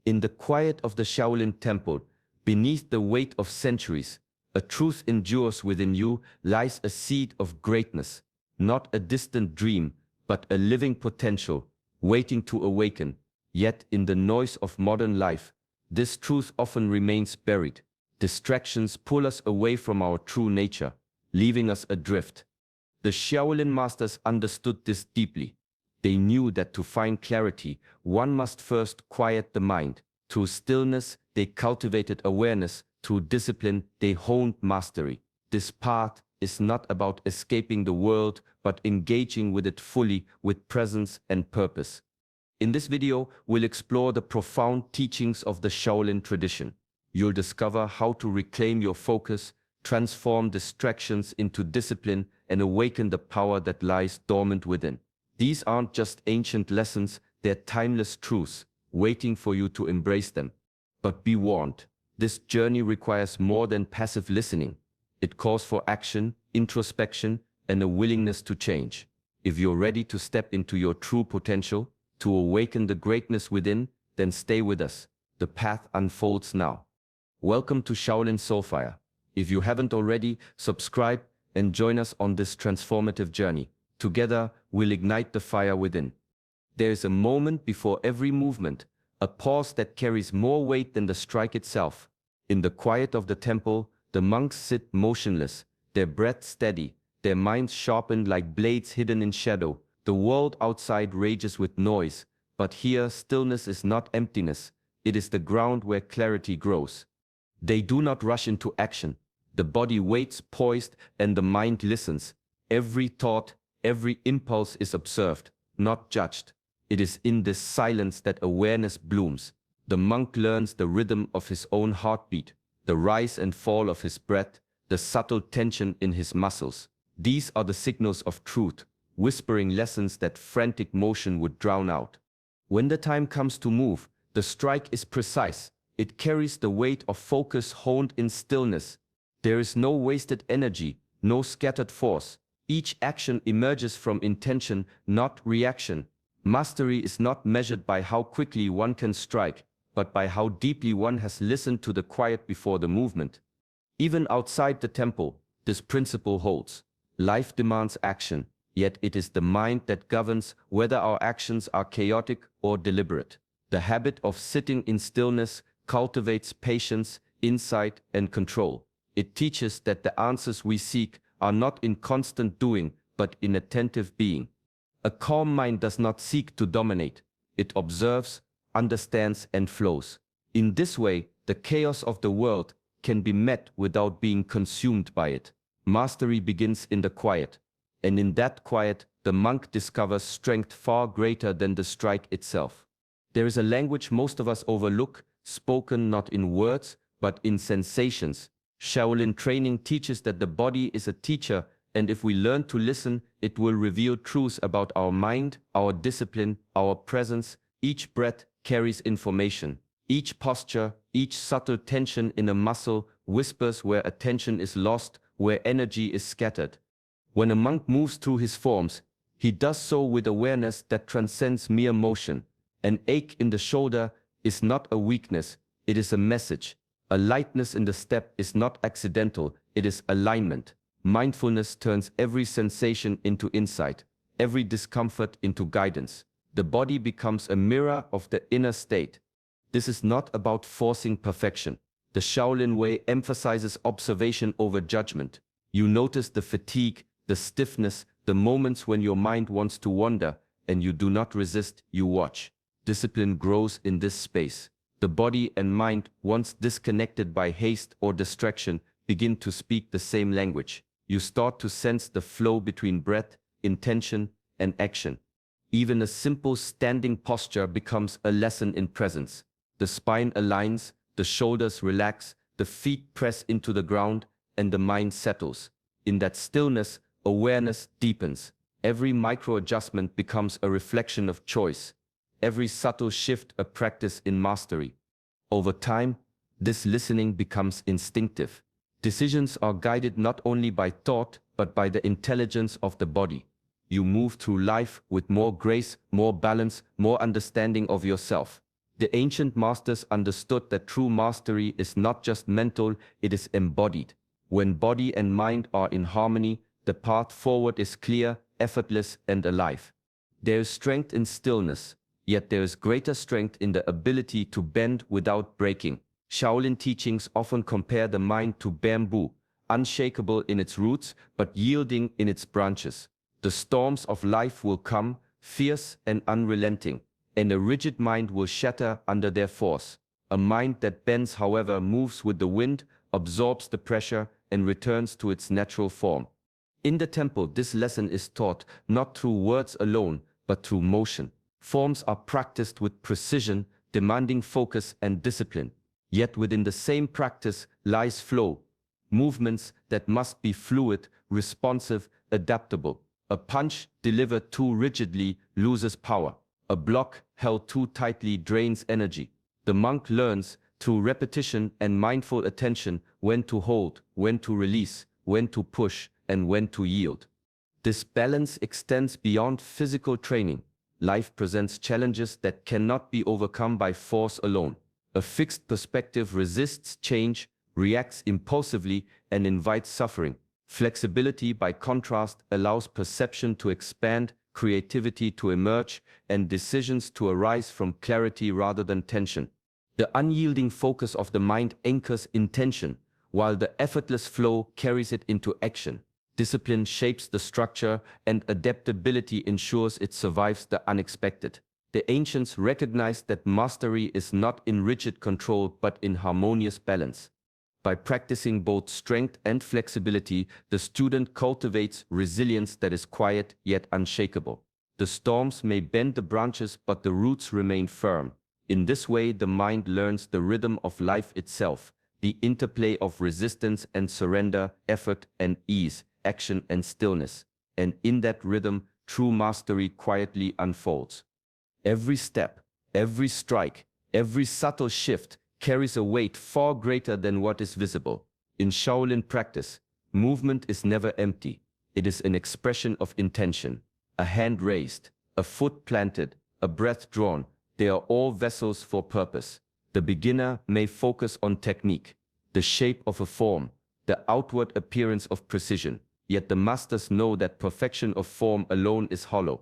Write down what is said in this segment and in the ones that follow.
In the quiet of the Shaolin Temple, beneath the weight of centuries, a truth endures within you lies a seed of greatness, not a distant dream, but a living potential, waiting to awaken. Yet in the noise of modern life, this truth often remains buried. Distractions pull us away from our true nature, leaving us adrift. The Shaolin masters understood this deeply. They knew that to find clarity, one must first quiet the mind. Through stillness, they cultivated awareness. Through discipline, they honed mastery. This path is not about escaping the world, but engaging with it fully, with presence and purpose. In this video, we'll explore the profound teachings of the Shaolin tradition. You'll discover how to reclaim your focus, transform distractions into discipline, and awaken the power that lies dormant within. These aren't just ancient lessons, they're timeless truths, waiting for you to embrace them. But be warned, this journey requires more than passive listening. It calls for action, introspection, and a willingness to change. If you're ready to step into your true potential, to awaken the greatness within, then stay with us. The path unfolds now. Welcome to Shaolin Soulfire. If you haven't already, subscribe and join us on this transformative journey. Together, we'll ignite the fire within. There is a moment before every movement, a pause that carries more weight than the strike itself. In the quiet of the temple, the monks sit motionless, their breath steady, their minds sharpened like blades hidden in shadow. The world outside rages with noise, but here stillness is not emptiness, it is the ground where clarity grows. They do not rush into action. The body waits poised and the mind listens. Every thought, every impulse is observed, not judged. It is in this silence that awareness blooms. The monk learns the rhythm of his own heartbeat, the rise and fall of his breath, the subtle tension in his muscles. These are the signals of truth, whispering lessons that frantic motion would drown out. When the time comes to move, the strike is precise. It carries the weight of focus honed in stillness. There is no wasted energy, no scattered force. Each action emerges from intention, not reaction. Mastery is not measured by how quickly one can strike, but by how deeply one has listened to the quiet before the movement. Even outside the temple, this principle holds. Life demands action, yet it is the mind that governs whether our actions are chaotic or deliberate. The habit of sitting in stillness cultivates patience, insight, and control. It teaches that the answers we seek are not in constant doing, but in attentive being. A calm mind does not seek to dominate. It observes, understands, and flows. In this way, the chaos of the world can be met without being consumed by it. Mastery begins in the quiet, and in that quiet, the monk discovers strength far greater than the strike itself. There is a language most of us overlook, spoken not in words, but in sensations. Shaolin training teaches that the body is a teacher, and if we learn to listen, it will reveal truths about our mind, our discipline, our presence. Each breath carries information. Each posture, each subtle tension in a muscle whispers where attention is lost, where energy is scattered. When a monk moves through his forms, he does so with awareness that transcends mere motion. An ache in the shoulder is not a weakness, it is a message. A lightness in the step is not accidental, it is alignment. Mindfulness turns every sensation into insight, every discomfort into guidance. The body becomes a mirror of the inner state. This is not about forcing perfection. The Shaolin way emphasizes observation over judgment. You notice the fatigue, the stiffness, the moments when your mind wants to wander, and you do not resist, you watch. Discipline grows in this space. The body and mind, once disconnected by haste or distraction, begin to speak the same language. You start to sense the flow between breath, intention, and action. Even a simple standing posture becomes a lesson in presence. The spine aligns, the shoulders relax, the feet press into the ground, and the mind settles. In that stillness, awareness deepens. Every micro-adjustment becomes a reflection of choice. Every subtle shift a practice in mastery. Over time, this listening becomes instinctive. Decisions are guided not only by thought, but by the intelligence of the body. You move through life with more grace, more balance, more understanding of yourself. The ancient masters understood that true mastery is not just mental, it is embodied. When body and mind are in harmony, the path forward is clear, effortless, and alive. There is strength in stillness, yet there is greater strength in the ability to bend without breaking. Shaolin teachings often compare the mind to bamboo, unshakable in its roots but yielding in its branches. The storms of life will come, fierce and unrelenting, and a rigid mind will shatter under their force. A mind that bends, however, moves with the wind, absorbs the pressure, and returns to its natural form. In the temple, this lesson is taught not through words alone, but through motion. Forms are practiced with precision, demanding focus and discipline. Yet within the same practice lies flow, movements that must be fluid, responsive, adaptable. A punch delivered too rigidly loses power. A block held too tightly drains energy. The monk learns through repetition and mindful attention when to hold, when to release, when to push, and when to yield. This balance extends beyond physical training. Life presents challenges that cannot be overcome by force alone. A fixed perspective resists change, reacts impulsively, and invites suffering. Flexibility, by contrast, allows perception to expand, creativity to emerge, and decisions to arise from clarity rather than tension. The unyielding focus of the mind anchors intention, while the effortless flow carries it into action. Discipline shapes the structure, and adaptability ensures it survives the unexpected. The ancients recognized that mastery is not in rigid control but in harmonious balance. By practicing both strength and flexibility, the student cultivates resilience that is quiet yet unshakable. The storms may bend the branches, but the roots remain firm. In this way, the mind learns the rhythm of life itself, the interplay of resistance and surrender, effort and ease, action and stillness. And in that rhythm, true mastery quietly unfolds. Every step, every strike, every subtle shift carries a weight far greater than what is visible. In Shaolin practice, movement is never empty. It is an expression of intention. A hand raised, a foot planted, a breath drawn, they are all vessels for purpose. The beginner may focus on technique, the shape of a form, the outward appearance of precision, yet the masters know that perfection of form alone is hollow.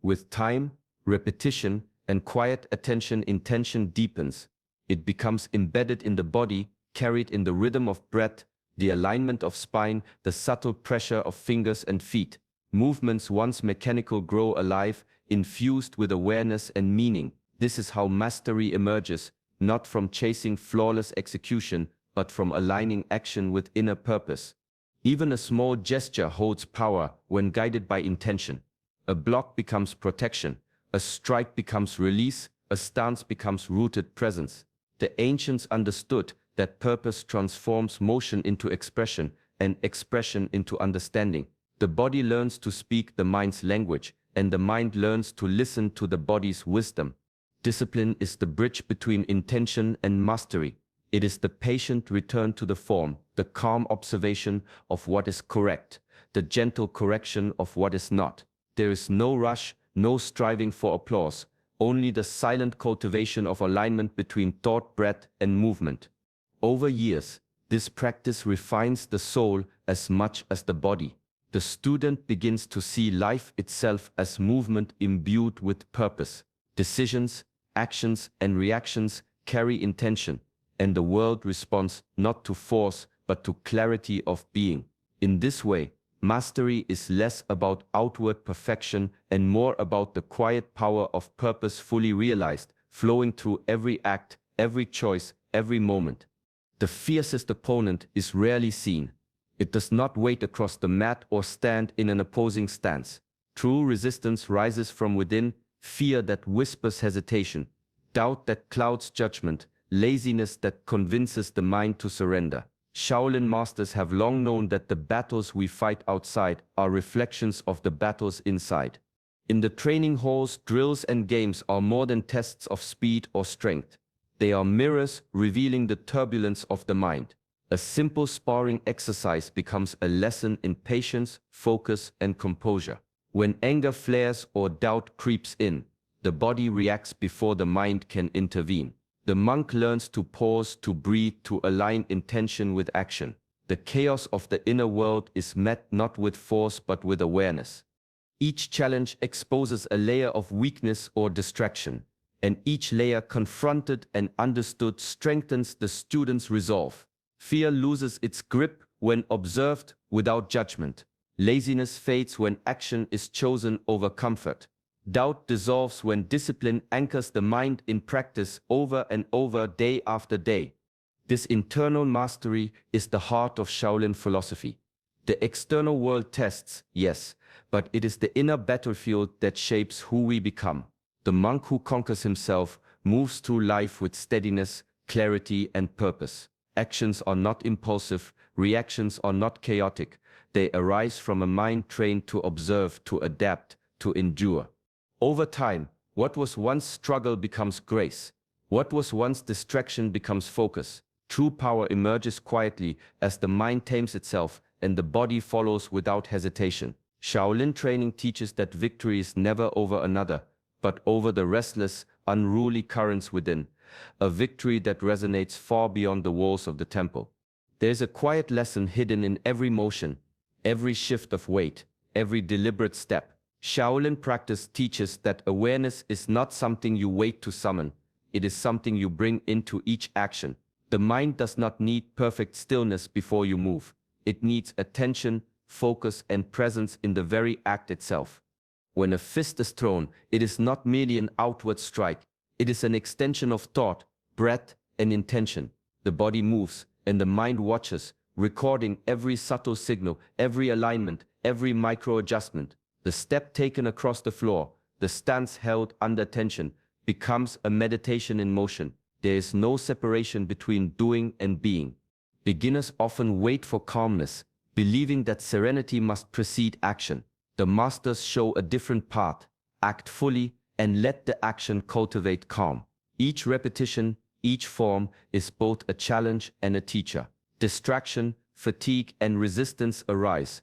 With time, repetition, and quiet attention, intention deepens. It becomes embedded in the body, carried in the rhythm of breath, the alignment of spine, the subtle pressure of fingers and feet. Movements once mechanical grow alive, infused with awareness and meaning. This is how mastery emerges, not from chasing flawless execution, but from aligning action with inner purpose. Even a small gesture holds power when guided by intention. A block becomes protection, a strike becomes release, a stance becomes rooted presence. The ancients understood that purpose transforms motion into expression and expression into understanding. The body learns to speak the mind's language, and the mind learns to listen to the body's wisdom. Discipline is the bridge between intention and mastery. It is the patient return to the form, the calm observation of what is correct, the gentle correction of what is not. There is no rush, no striving for applause, only the silent cultivation of alignment between thought, breath, and movement. Over years, this practice refines the soul as much as the body. The student begins to see life itself as movement imbued with purpose. Decisions, actions, and reactions carry intention, and the world responds not to force but to clarity of being. In this way, mastery is less about outward perfection and more about the quiet power of purpose fully realized, flowing through every act, every choice, every moment. The fiercest opponent is rarely seen. It does not wait across the mat or stand in an opposing stance. True resistance rises from within, fear that whispers hesitation, doubt that clouds judgment, laziness that convinces the mind to surrender. Shaolin masters have long known that the battles we fight outside are reflections of the battles inside. In the training halls, drills and games are more than tests of speed or strength. They are mirrors revealing the turbulence of the mind. A simple sparring exercise becomes a lesson in patience, focus, and composure. When anger flares or doubt creeps in, The body reacts before the mind can intervene. The monk learns to pause, to breathe, to align intention with action. The chaos of the inner world is met not with force but with awareness. Each challenge exposes a layer of weakness or distraction, and each layer confronted and understood strengthens the student's resolve. Fear loses its grip when observed without judgment. Laziness fades when action is chosen over comfort. Doubt dissolves when discipline anchors the mind in practice over and over, day after day. This internal mastery is the heart of Shaolin philosophy. The external world tests, yes, but it is the inner battlefield that shapes who we become. The monk who conquers himself moves through life with steadiness, clarity, and purpose. Actions are not impulsive, reactions are not chaotic. They arise from a mind trained to observe, to adapt, to endure. Over time, what was once struggle becomes grace. What was once distraction becomes focus. True power emerges quietly as the mind tames itself and the body follows without hesitation. Shaolin training teaches that victory is never over another, but over the restless, unruly currents within, a victory that resonates far beyond the walls of the temple. There's a quiet lesson hidden in every motion, every shift of weight, every deliberate step. Shaolin practice teaches that awareness is not something you wait to summon, it is something you bring into each action. The mind does not need perfect stillness before you move. It needs attention, focus, and presence in the very act itself. When a fist is thrown, it is not merely an outward strike. It is an extension of thought, breath, and intention. The body moves, and the mind watches, recording every subtle signal, every alignment, every micro-adjustment. The step taken across the floor, the stance held under tension, becomes a meditation in motion. There is no separation between doing and being. Beginners often wait for calmness, believing that serenity must precede action. The masters show a different path. Act fully and let the action cultivate calm. Each repetition, each form is both a challenge and a teacher. Distraction, fatigue, and resistance arise,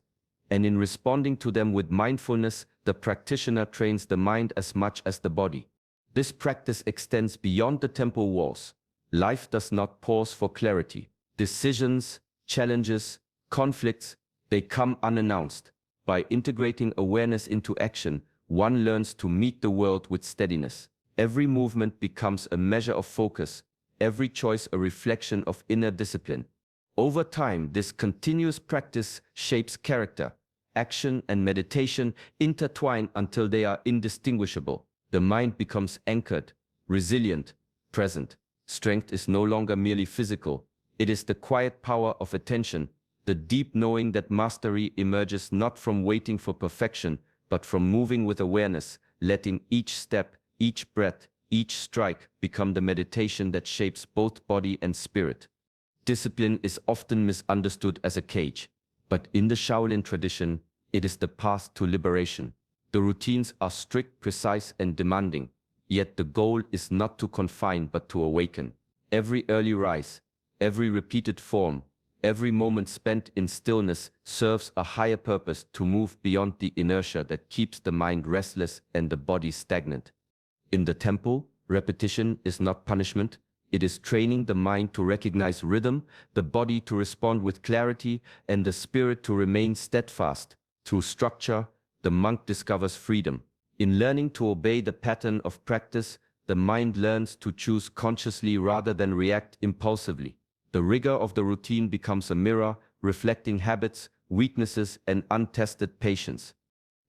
and in responding to them with mindfulness, the practitioner trains the mind as much as the body. This practice extends beyond the temple walls. Life does not pause for clarity. Decisions, challenges, conflicts, they come unannounced. By integrating awareness into action, one learns to meet the world with steadiness. Every movement becomes a measure of focus, every choice a reflection of inner discipline. Over time, this continuous practice shapes character. Action and meditation intertwine until they are indistinguishable. The mind becomes anchored, resilient, present. Strength is no longer merely physical. It is the quiet power of attention, the deep knowing that mastery emerges not from waiting for perfection, but from moving with awareness, letting each step, each breath, each strike become the meditation that shapes both body and spirit. Discipline is often misunderstood as a cage, but in the Shaolin tradition, it is the path to liberation. The routines are strict, precise, and demanding, yet the goal is not to confine but to awaken. Every early rise, every repeated form, every moment spent in stillness serves a higher purpose, to move beyond the inertia that keeps the mind restless and the body stagnant. In the temple, repetition is not punishment. It is training the mind to recognize rhythm, the body to respond with clarity, and the spirit to remain steadfast. Through structure, the monk discovers freedom. In learning to obey the pattern of practice, the mind learns to choose consciously rather than react impulsively. The rigor of the routine becomes a mirror, reflecting habits, weaknesses, and untested patience.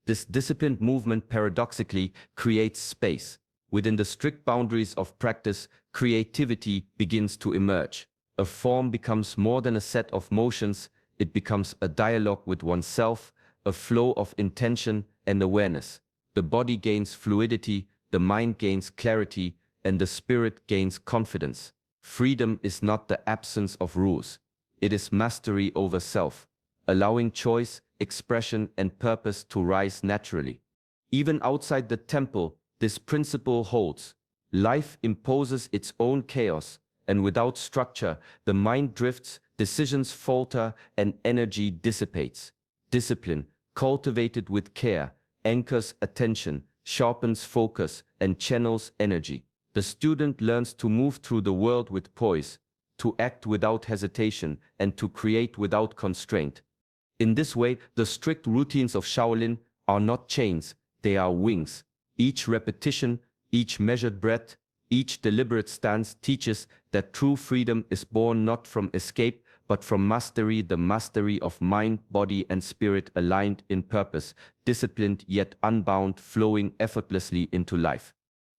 This disciplined movement paradoxically creates space. Within the strict boundaries of practice, creativity begins to emerge. A form becomes more than a set of motions, it becomes a dialogue with oneself, a flow of intention and awareness. The body gains fluidity, the mind gains clarity, and the spirit gains confidence. Freedom is not the absence of rules. It is mastery over self, allowing choice, expression, and purpose to rise naturally. Even outside the temple, this principle holds. Life imposes its own chaos, and without structure, the mind drifts, decisions falter, and energy dissipates. Discipline, cultivated with care, anchors attention, sharpens focus, and channels energy. The student learns to move through the world with poise, to act without hesitation, and to create without constraint. In this way, the strict routines of Shaolin are not chains, they are wings. Each repetition, each measured breath, each deliberate stance teaches that true freedom is born not from escape, but from mastery, the mastery of mind, body, and spirit aligned in purpose, disciplined yet unbound, flowing effortlessly into life.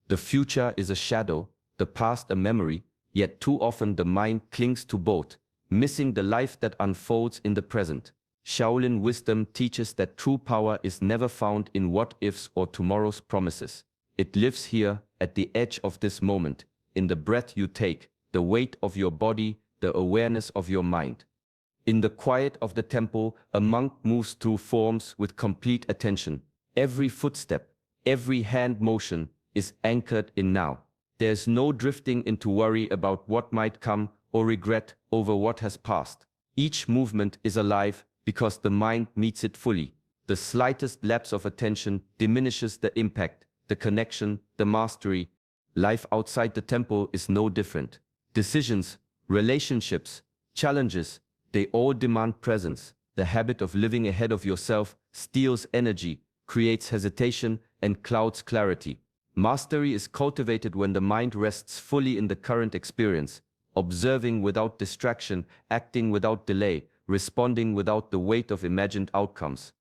The future is a shadow, the past a memory, yet too often the mind clings to both, missing the life that unfolds in the present. Shaolin wisdom teaches that true power is never found in what-ifs or tomorrow's promises. It lives here, at the edge of this moment, in the breath you take, the weight of your body, the awareness of your mind. In the quiet of the temple, a monk moves through forms with complete attention. Every footstep, every hand motion is anchored in now. There's no drifting into worry about what might come or regret over what has passed. Each movement is alive because the mind meets it fully. The slightest lapse of attention diminishes the impact, the connection, the mastery. Life outside the temple is no different. Decisions, relationships, challenges, they all demand presence. The habit of living ahead of yourself steals energy, creates hesitation, and clouds clarity. Mastery is cultivated when the mind rests fully in the current experience, observing without distraction, acting without delay, responding without the weight of imagined outcomes.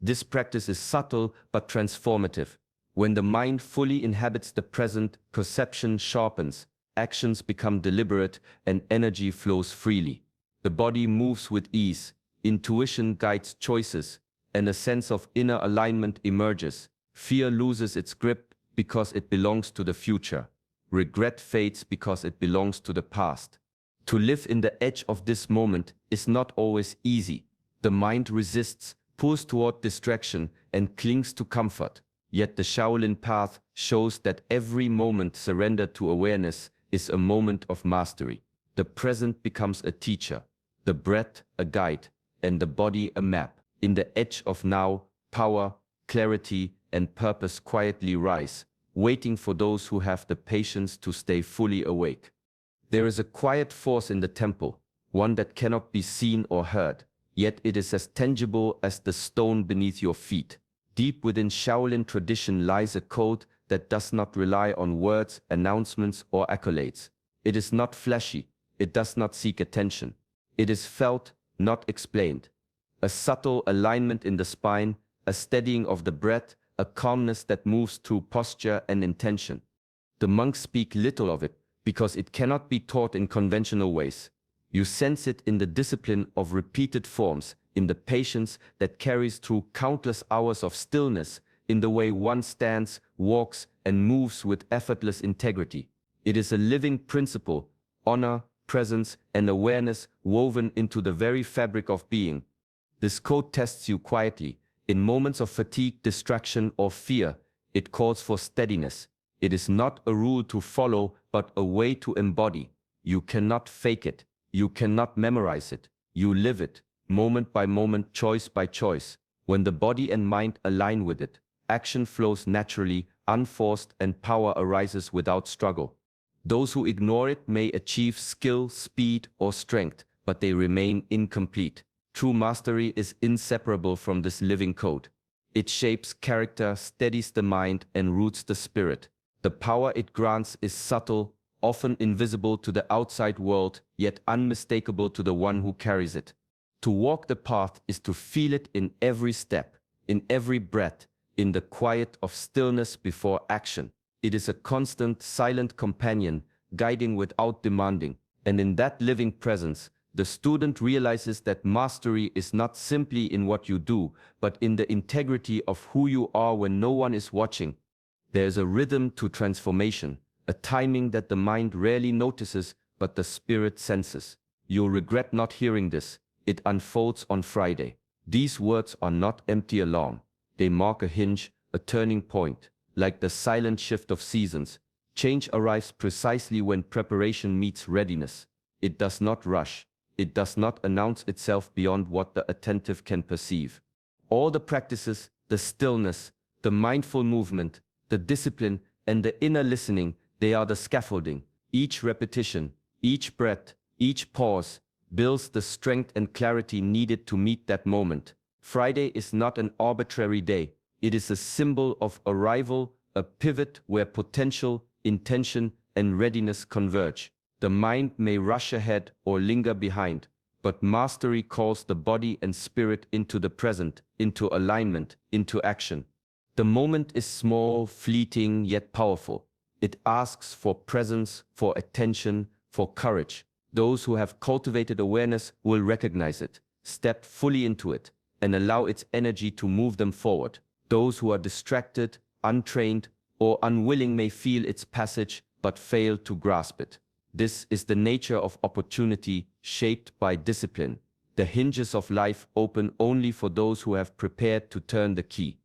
This practice is subtle but transformative. When the mind fully inhabits the present, perception sharpens, actions become deliberate, and energy flows freely. The body moves with ease, intuition guides choices, and a sense of inner alignment emerges. Fear loses its grip because it belongs to the future. Regret fades because it belongs to the past. To live in the edge of this moment is not always easy. The mind resists, pulls toward distraction, and clings to comfort. Yet the Shaolin path shows that every moment surrendered to awareness is a moment of mastery. The present becomes a teacher, the breath a guide, and the body a map. In the edge of now, power, clarity, and purpose quietly rise, waiting for those who have the patience to stay fully awake. There is a quiet force in the temple, one that cannot be seen or heard, yet it is as tangible as the stone beneath your feet. Deep within Shaolin tradition lies a code that does not rely on words, announcements, or accolades. It is not flashy, it does not seek attention. It is felt, not explained. A subtle alignment in the spine, a steadying of the breath, a calmness that moves through posture and intention. The monks speak little of it, because it cannot be taught in conventional ways. You sense it in the discipline of repeated forms, in the patience that carries through countless hours of stillness, in the way one stands, walks, and moves with effortless integrity. It is a living principle, honor, presence, and awareness woven into the very fabric of being. This code tests you quietly. In moments of fatigue, distraction, or fear, it calls for steadiness. It is not a rule to follow, but a way to embody. You cannot fake it. You cannot memorize it. You live it, moment by moment, choice by choice. When the body and mind align with it, action flows naturally, unforced, and power arises without struggle. Those who ignore it may achieve skill, speed, or strength, but they remain incomplete. True mastery is inseparable from this living code. It shapes character, steadies the mind, and roots the spirit. The power it grants is subtle, often invisible to the outside world, yet unmistakable to the one who carries it. To walk the path is to feel it in every step, in every breath, in the quiet of stillness before action. It is a constant, silent companion, guiding without demanding. And in that living presence, the student realizes that mastery is not simply in what you do, but in the integrity of who you are when no one is watching. There is a rhythm to transformation, a timing that the mind rarely notices, but the spirit senses. You'll regret not hearing this. It unfolds on Friday. These words are not empty alarm. They mark a hinge, a turning point. Like the silent shift of seasons, change arrives precisely when preparation meets readiness. It does not rush. It does not announce itself beyond what the attentive can perceive. All the practices, the stillness, the mindful movement, the discipline, and the inner listening, they are the scaffolding. Each repetition, each breath, each pause builds the strength and clarity needed to meet that moment. Friday is not an arbitrary day. It is a symbol of arrival, a pivot where potential, intention, and readiness converge. The mind may rush ahead or linger behind, but mastery calls the body and spirit into the present, into alignment, into action. The moment is small, fleeting, yet powerful. It asks for presence, for attention, for courage. Those who have cultivated awareness will recognize it, step fully into it, and allow its energy to move them forward. Those who are distracted, untrained, or unwilling may feel its passage but fail to grasp it. This is the nature of opportunity shaped by discipline. The hinges of life open only for those who have prepared to turn the key.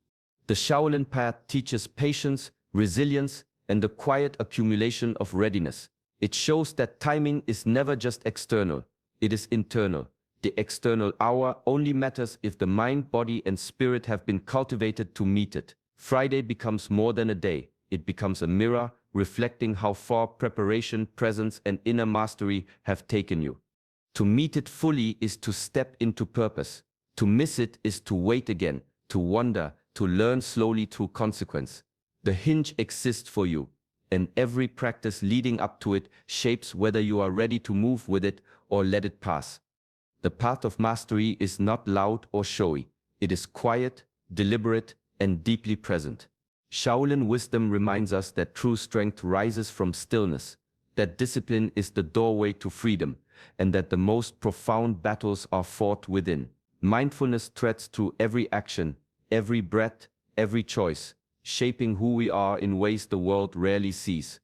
The Shaolin path teaches patience, resilience, and the quiet accumulation of readiness. It shows that timing is never just external, it is internal. The external hour only matters if the mind, body, and spirit have been cultivated to meet it. Friday becomes more than a day. It becomes a mirror, reflecting how far preparation, presence, and inner mastery have taken you. To meet it fully is to step into purpose. To miss it is to wait again, to wander, to learn slowly through consequence. The hinge exists for you, and every practice leading up to it shapes whether you are ready to move with it or let it pass. The path of mastery is not loud or showy. It is quiet, deliberate, and deeply present. Shaolin wisdom reminds us that true strength rises from stillness, that discipline is the doorway to freedom, and that the most profound battles are fought within. Mindfulness threads through every action, every breath, every choice, shaping who we are in ways the world rarely sees.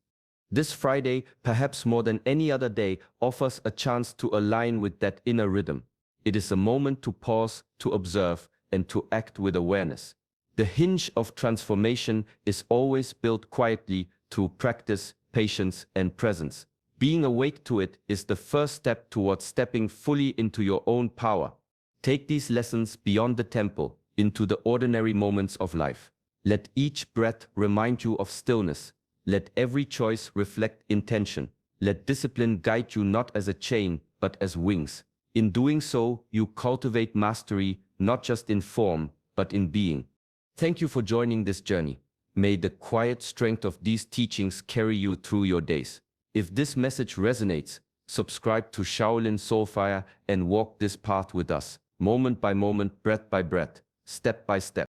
This Friday, perhaps more than any other day, offers a chance to align with that inner rhythm. It is a moment to pause, to observe, and to act with awareness. The hinge of transformation is always built quietly through practice, patience, and presence. Being awake to it is the first step towards stepping fully into your own power. Take these lessons beyond the temple, into the ordinary moments of life. Let each breath remind you of stillness. Let every choice reflect intention. Let discipline guide you not as a chain, but as wings. In doing so, you cultivate mastery, not just in form, but in being. Thank you for joining this journey. May the quiet strength of these teachings carry you through your days. If this message resonates, subscribe to Shaolin Soulfire and walk this path with us, moment by moment, breath by breath, step by step.